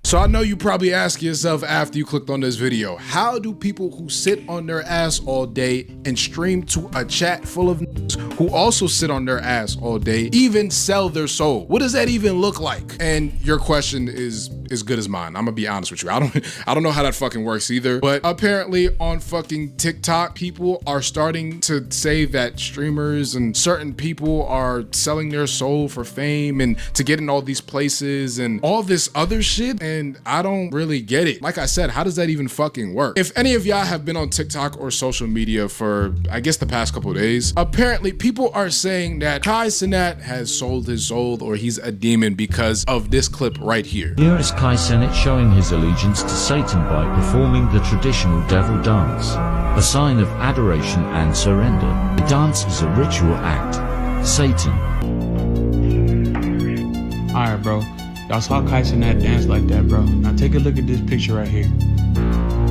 So I know you probably ask yourself after you clicked on this video, how do people who sit on their ass all day and stream to a chat full of who also sit on their ass all day even sell their soul? What does that even look like? And your question is as good as mine. I'm gonna be honest with you. I don't know how that fucking works either. But apparently on fucking TikTok, people are starting to say that streamers and certain people are selling their soul for fame and to get in all these places and all this other shit. And I don't really get it. Like I said, how does that even fucking work? If any of y'all have been on TikTok or social media for, I guess, the past couple of days, apparently people are saying that Kai Cenat has sold his soul or he's a demon because of this clip right here. Here is Kai Cenat showing his allegiance to Satan by performing the traditional devil dance, a sign of adoration and surrender. The dance is a ritual act. Satan. Alright, bro. Y'all saw Kai Cenat dance like that, bro. Now take a look at this picture right here.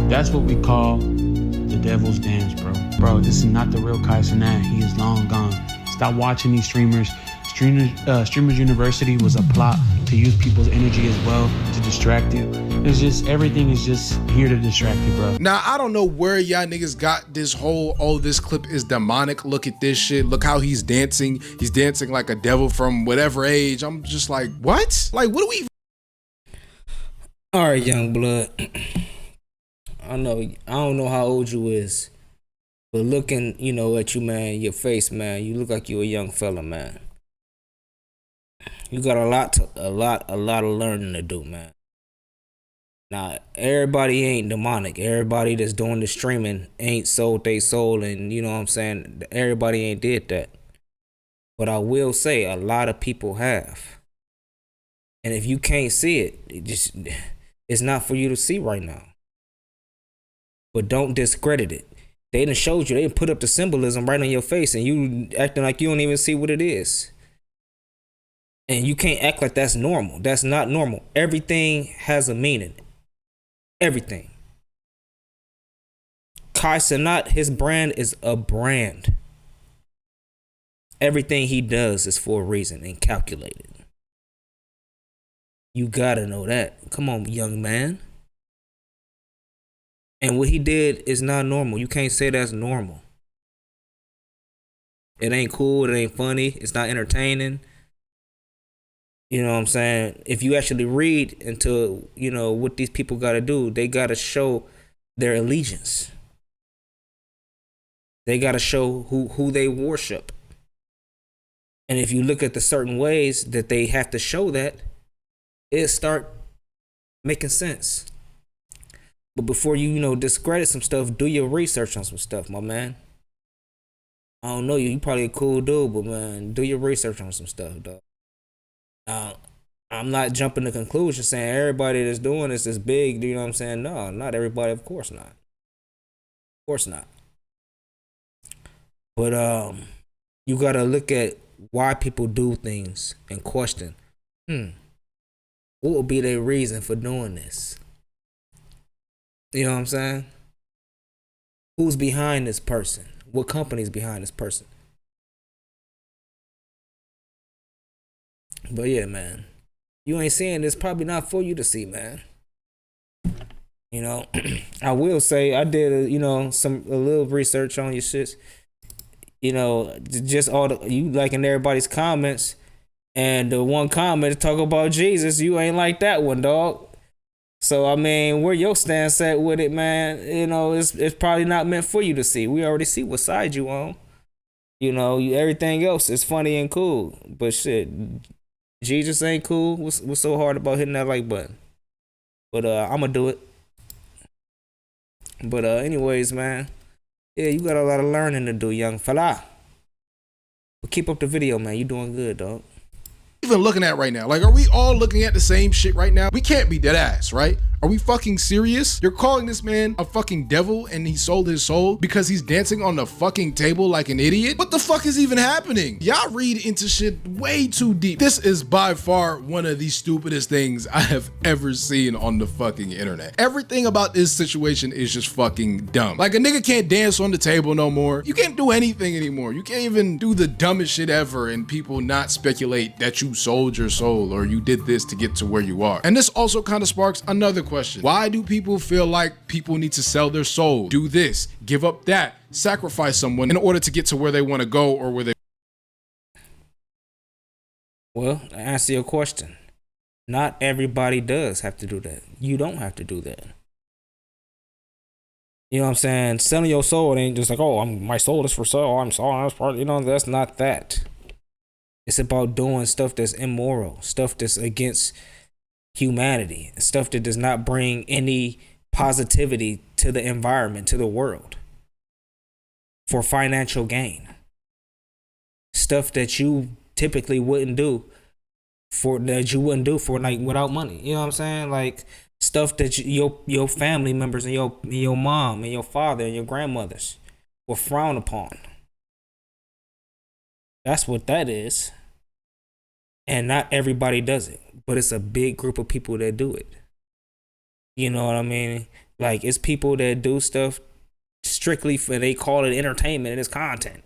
That's what we call the devil's dance, bro. Bro, this is not the real Kai Cenat. He is long gone. Stop watching these streamers. Streamers University was a plot to use people's energy as well to distract you. It's just, everything is just here to distract you, bro. Now, I don't know where y'all niggas got this whole, oh, this clip is demonic. Look at this shit. Look how he's dancing. He's dancing like a devil from whatever age. I'm just like, what? Like, what do we? All right, young blood. I don't know how old you is, but looking, at you, man, your face, man, you look like you a young fella, man. You got a lot of learning to do, man. Now, everybody ain't demonic. Everybody that's doing the streaming ain't sold they soul, and you know what I'm saying? Everybody ain't did that. But I will say a lot of people have. And if you can't see it, it's not for you to see right now. But don't discredit it. They done showed you, they done put up the symbolism right on your face, and you acting like you don't even see what it is. And you can't act like that's normal. That's not normal. Everything has a meaning. Everything. Kai Cenat, his brand is a brand. Everything he does is for a reason and calculated. You gotta know that. Come on, young man. And what he did is not normal. You can't say that's normal. It ain't cool. It ain't funny. It's not entertaining. You know what I'm saying? If you actually read into, what these people got to do, they got to show their allegiance. They got to show who they worship. And if you look at the certain ways that they have to show that, it start making sense. But before you, discredit some stuff, do your research on some stuff, my man. I don't know you. You probably a cool dude, but man, do your research on some stuff, dog. I'm not jumping to conclusions saying everybody that's doing this is big. Do you know what I'm saying? No, not everybody. Of course not. Of course not. But you gotta look at why people do things and question, what would be their reason for doing this? You know what I'm saying? Who's behind this person? What company's behind this person? But yeah, man, you ain't seeing this, probably not for you to see, man. I will say I did a little research on your shits. Just all the you liking everybody's comments, and the one comment talk about Jesus, you ain't like that one, dog. So I mean, where your stance at with it, man? It's probably not meant for you to see. We already see what side you on. Everything else is funny and cool, but shit, Jesus ain't cool. What's so hard about hitting that like button? But I'ma do it. But anyways, man, yeah, you got a lot of learning to do, young fella. But keep up the video, man. You doing good, dog. Even looking at right now, like, are we all looking at the same shit right now? We can't be dead ass, right? Are we fucking serious? You're calling this man a fucking devil and he sold his soul because he's dancing on the fucking table like an idiot? What the fuck is even happening? Y'all read into shit way too deep. This is by far one of the stupidest things I have ever seen on the fucking internet. Everything about this situation is just fucking dumb. Like, a nigga can't dance on the table no more. You can't do anything anymore. You can't even do the dumbest shit ever and people not speculate that you sold your soul or you did this to get to where you are. And this also kind of sparks another question. Why do people feel like people need to sell their soul, do this, give up that, sacrifice someone in order to get to where they want to go or where they... Well, to answer your question, not everybody does have to do that. You don't have to do that. You know what I'm saying? Selling your soul ain't just like, oh, my soul is for sale. I'm sorry, that's part. You know, that's not that. It's about doing stuff that's immoral, stuff that's against humanity, stuff that does not bring any positivity to the environment, to the world, for financial gain. Stuff that you typically wouldn't do for like without money. You know what I'm saying? Like stuff that your family members and your mom and your father and your grandmothers will frown upon. That's what that is. And not everybody does it, but it's a big group of people that do it. You know what I mean? Like, it's people that do stuff strictly for, they call it entertainment and it's content.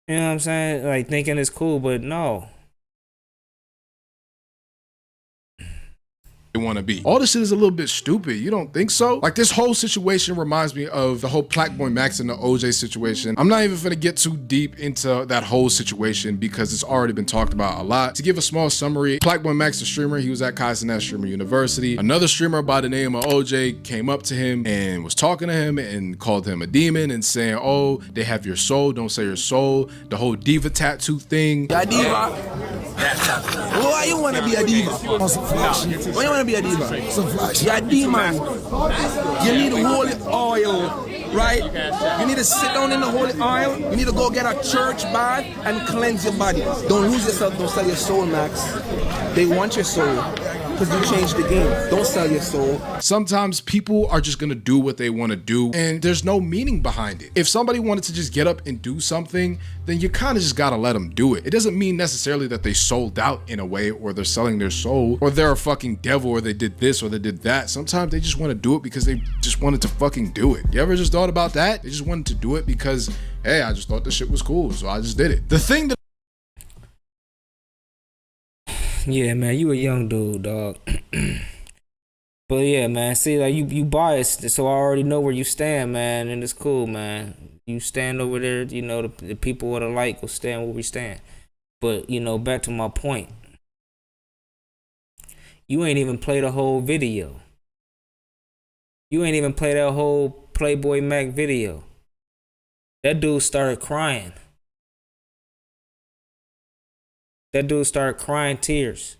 You know what I'm saying? Like, thinking it's cool, but no. They want to be. All this shit is a little bit stupid. You don't think so? Like, this whole situation reminds me of the whole Plaqueboy Max and the OJ situation. I'm not even gonna get too deep into that whole situation because it's already been talked about a lot. To give a small summary, Plaqueboy Max, the streamer, he was at Kai Cenat Streamer University. Another streamer by the name of OJ came up to him and was talking to him and called him a demon and saying, oh, they have your soul, don't sell your soul. The whole diva tattoo thing. You're a diva. Why you wanna be a diva? Why you wanna be a diva? You're a demon. You need holy oil, right? You need to sit down in the holy oil. You need to go get a church bath and cleanse your body. Don't lose yourself, don't sell your soul, Max. They want your soul because you changed the game. Don't sell your soul. Sometimes people are just gonna do what they want to do and there's no meaning behind it. If somebody wanted to just get up and do something, then you kind of just gotta let them do it. It doesn't mean necessarily that they sold out in a way or they're selling their soul or they're a fucking devil or they did this or they did that. Sometimes they just want to do it because they just wanted to fucking do it. You ever just thought about that? They just wanted to do it because, hey, I just thought this shit was cool, so I just did it. The thing that Yeah, man, you a young dude, dog. But yeah, man, see, like you biased, so I already know where you stand, man, and it's cool, man. You stand over there, you know, the people of the light will stand where we stand. But, you know, back to my point. You ain't even played a whole video. You ain't even played that whole Playboy Mac video. That dude started crying. That dude started crying tears.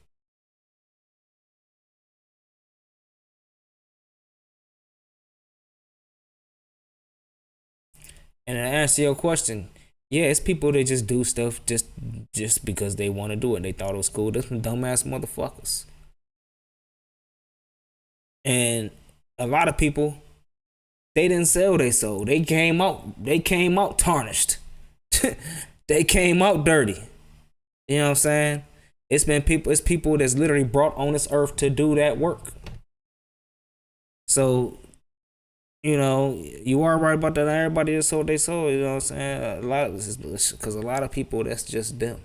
And to answer your question, yeah, it's people that just do stuff just because they want to do it. They thought it was cool. They're some dumbass motherfuckers. And a lot of people, they didn't sell their soul. They came out tarnished. They came out dirty. You know what I'm saying? It's people that's literally brought on this earth to do that work. So, you know, you are right about that. Everybody is sold their soul. You know what I'm saying? Because a lot of people, that's just them.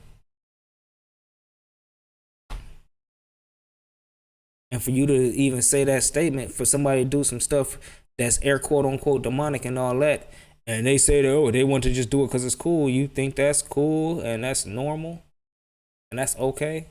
And for you to even say that statement, for somebody to do some stuff that's air quote unquote demonic and all that, and they say that, oh, they want to just do it because it's cool. You think that's cool and that's normal and that's okay?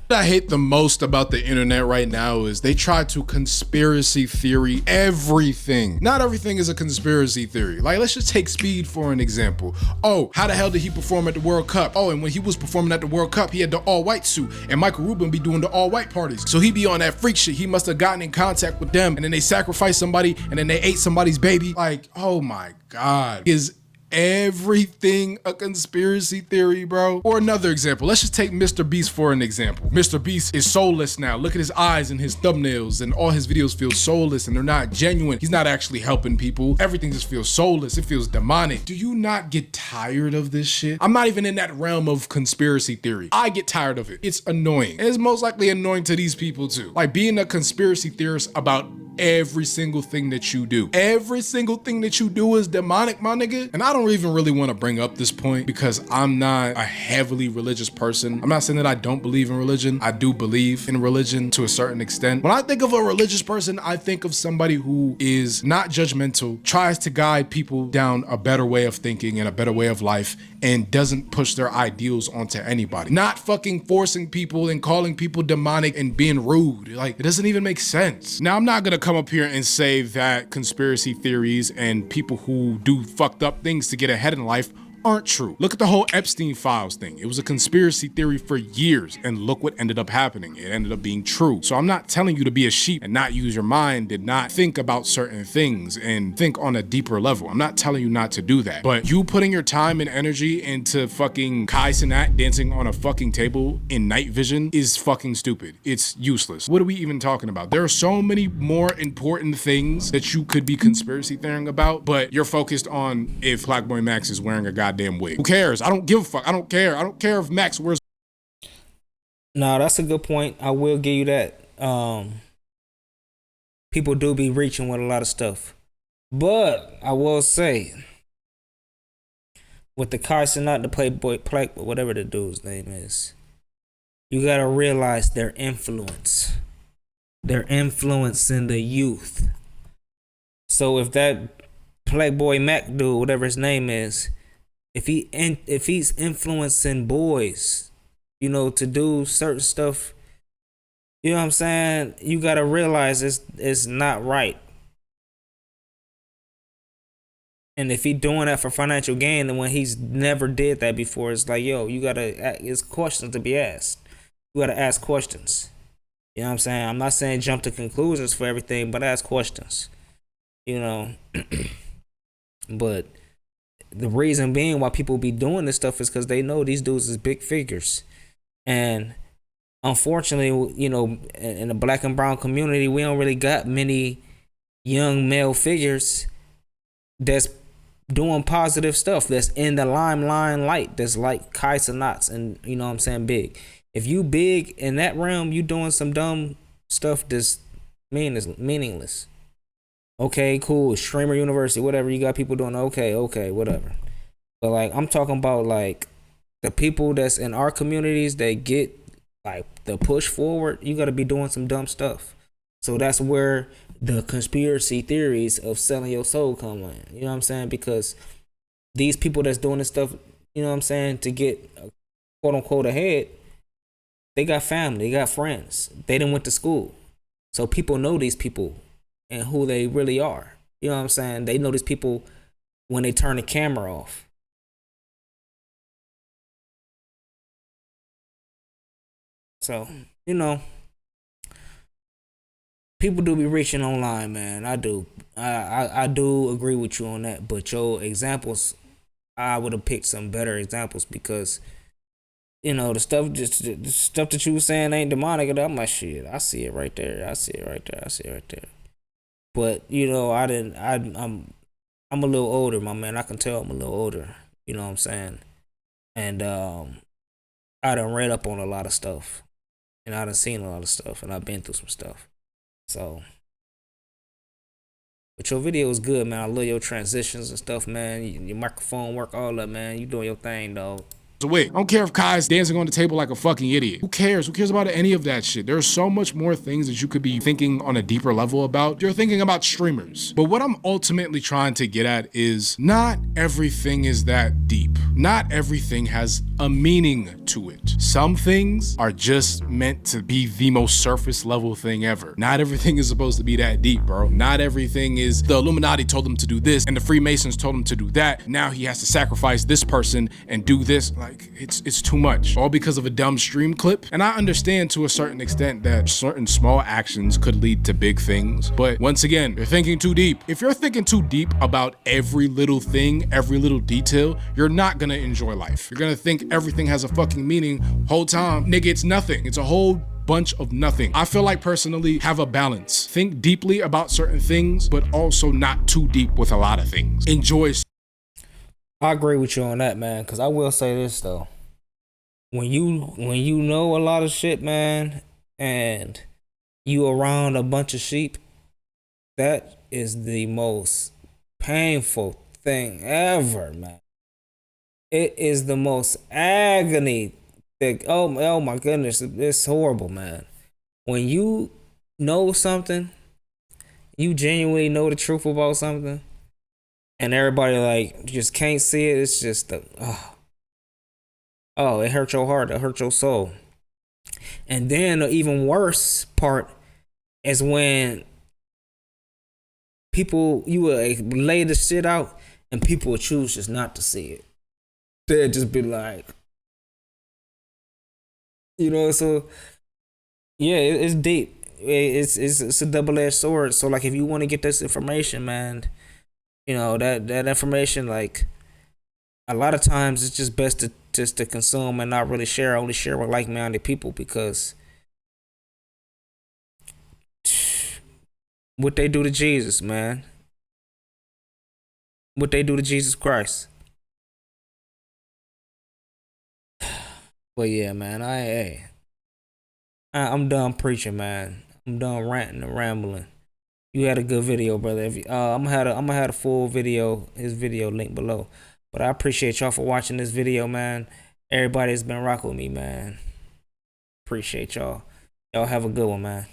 What I hate the most about the internet right now is they try to conspiracy theory everything. Not everything is a conspiracy theory. Like, let's just take Speed for an example. Oh, how the hell did he perform at the World Cup? Oh, and when he was performing at the World Cup, he had the all-white suit, and Michael Rubin be doing the all-white parties. So he be on that freak shit. He must have gotten in contact with them, and then they sacrificed somebody, and then they ate somebody's baby. Like, oh my God. Is everything a conspiracy theory, bro? Or another example, let's just take Mr. Beast for an example. Mr. Beast is soulless now. Look at his eyes and his thumbnails, and all his videos feel soulless and they're not genuine. He's not actually helping people. Everything just feels soulless. It feels demonic. Do you not get tired of this shit? I'm not even in that realm of conspiracy theory. I get tired of it. It's annoying. And it's most likely annoying to these people too. Like being a conspiracy theorist about every single thing that you do. Every single thing that you do is demonic, my nigga. And I don't even really want to bring up this point because I'm not a heavily religious person. I'm not saying that I don't believe in religion. I do believe in religion to a certain extent. When I think of a religious person, I think of somebody who is not judgmental, tries to guide people down a better way of thinking and a better way of life, and doesn't push their ideals onto anybody. Not fucking forcing people and calling people demonic and being rude. Like, it doesn't even make sense. Now, I'm not gonna come up here and say that conspiracy theories and people who do fucked up things to get ahead in life aren't true. Look at the whole Epstein Files thing. It was a conspiracy theory for years, and look what ended up happening. It ended up being true. So I'm not telling you to be a sheep and not use your mind and not think about certain things and think on a deeper level. I'm not telling you not to do that. But you putting your time and energy into fucking Kai Cenat dancing on a fucking table in night vision is fucking stupid. It's useless. What are we even talking about? There are so many more important things that you could be conspiracy theoring about, but you're focused on if Black Boy Max is wearing a goddamn wig. Who cares? I don't give a fuck. I don't care. I don't care if Max wears. No, that's a good point. I will give you that. People do be reaching with a lot of stuff. But I will say, with the Kai Cenat, the Playboy, whatever the dude's name is, you gotta realize their influence. Their influence in the youth. So if that Playboy Mac dude, whatever his name is, if he's influencing boys, you know, to do certain stuff, you know what I'm saying? You gotta realize it's not right. And if he doing that for financial gain, and when he's never did that before, it's like, yo, you gotta, it's questions to be asked. You gotta ask questions. You know what I'm saying? I'm not saying jump to conclusions for everything, but ask questions. You know, but the reason being why people be doing this stuff is because they know these dudes is big figures. And unfortunately, you know, in the black and brown community, we don't really got many young male figures that's doing positive stuff, that's in the limelight, that's like Kai Cenats and, you know what I'm saying, big. If you big in that realm, you doing some dumb stuff that's meaningless. Okay, cool. Streamer University, whatever. You got people doing okay, whatever. But like, I'm talking about like the people that's in our communities that get like the push forward. You got to be doing some dumb stuff. So that's where the conspiracy theories of selling your soul come in. You know what I'm saying? Because these people that's doing this stuff, you know what I'm saying, to get quote unquote ahead, they got family, they got friends. They done went to school. So people know these people and who they really are. You know what I'm saying? They know these people when they turn the camera off. So, you know, people do be reaching online, man. I do. I do agree with you on that. But your examples, I would have picked some better examples because, you know, the stuff that you were saying ain't demonic. And I'm like, shit, I see it right there. I see it right there. But, you know, I'm a little older, my man. I can tell I'm a little older. You know what I'm saying? And I done read up on a lot of stuff. And I done seen a lot of stuff. And I've been through some stuff. So, but your video is good, man. I love your transitions and stuff, man. Your microphone work, all that, man. You doing your thing, dog. Wait, I don't care if Kai's dancing on the table like a fucking idiot. Who cares? Who cares about any of that shit? There's so much more things that you could be thinking on a deeper level about. You're thinking about streamers. But what I'm ultimately trying to get at is not everything is that deep. Not everything has a meaning to it. Some things are just meant to be the most surface level thing ever. Not everything is supposed to be that deep, bro. Not everything is the Illuminati told him to do this and the Freemasons told him to do that. Now he has to sacrifice this person and do this. Like, it's too much. All because of a dumb stream clip. And I understand to a certain extent that certain small actions could lead to big things. But once again, you're thinking too deep. If you're thinking too deep about every little thing, every little detail, you're not gonna enjoy life. You're gonna think everything has a fucking meaning whole time. Nigga, it's nothing. It's a whole bunch of nothing. I feel like personally have a balance. Think deeply about certain things, but also not too deep with a lot of things. Enjoy. I agree with you on that, man. Cause I will say this though. When you know a lot of shit, man, and you around a bunch of sheep, that is the most painful thing ever, man. It is the most agony thing. Oh my goodness, it's horrible, man. When you know something, you genuinely know the truth about something, and everybody like just can't see it. It's just it hurt your heart, it hurt your soul. And then the even worse part is when people, you will lay the shit out and people will choose just not to see it. They'll just be like, you know, so yeah, it's deep. It's a double-edged sword. So like, if you want to get this information, man, you know, that information, like, a lot of times it's just best to consume and not really share. Only share with like-minded people, because what they do to Jesus, man. What they do to Jesus Christ. But yeah, man, I'm done preaching, man. I'm done ranting and rambling. You had a good video, brother. I'm gonna have a full video, his video link below. But I appreciate y'all for watching this video, man. Everybody's been rocking with me, man. Appreciate y'all. Y'all have a good one, man.